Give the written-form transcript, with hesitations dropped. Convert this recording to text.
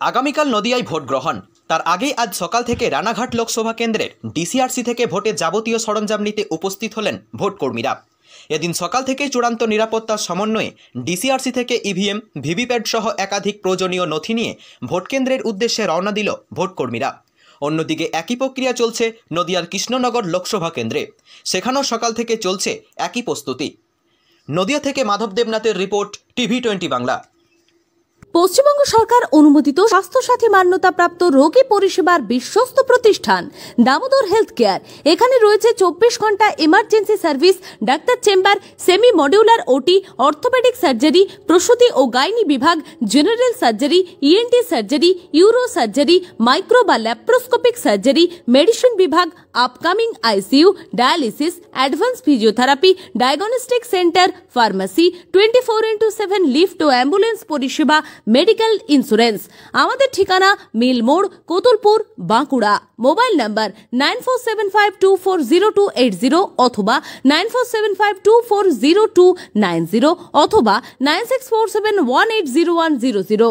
আগামীকাল নদিয়ায় ভোট গ্রহণ। তার আগেই আজ সকাল থেকে রানাঘাট লোকসভা কেন্দ্রের ডিসিআরসি থেকে ভোটের যাবতীয় সরঞ্জাম নিতে উপস্থিত হলেন ভোটকর্মীরা। এদিন সকাল থেকে চূড়ান্ত নিরাপত্তার সমন্বয়ে ডিসিআরসি থেকে ইভিএম, ভিভিপ্যাট সহ একাধিক প্রয়োজনীয় নথি নিয়ে ভোটকেন্দ্রের উদ্দেশ্যে রওনা দিল ভোটকর্মীরা। অন্যদিকে একই প্রক্রিয়া চলছে নদিয়ার কৃষ্ণনগর লোকসভা কেন্দ্রে, সেখানেও সকাল থেকে চলছে একই প্রস্তুতি। নদিয়া থেকে মাধব দেবনাথের রিপোর্ট, টিভি20 বাংলা। পশ্চিমবঙ্গ সরকার অনুমোদিত স্বাস্থ্যসাথী মান্যতাপ্রাপ্ত রোগী পরিষেবার বিশ্বস্ত প্রতিষ্ঠান দামোদর হেলথ কেয়ার। এখানে রয়েছে 24 ঘন্টা emergency service, doctor chamber, semi modular OT, orthopaedic surgery, প্রসূতি ও গাইনি বিভাগ, general surgery, ENT surgery, uro surgery, micro বা ল্যাপ্রোস্কোপিক সার্জারি, মেডিসিন বিভাগ, upcoming ICU, dialysis, advance physiotherapy, diagnostic centre, pharmacy, 24x7 lift ও ambulance পরিষেবা, medical insurance. আমাদের ঠিকানা মিল মোড়, কোতুলপুর, বাঁকুড়া। মোবাইল নাম্বার 9475240280 অথবা 9475240290 অথবা 9647180100।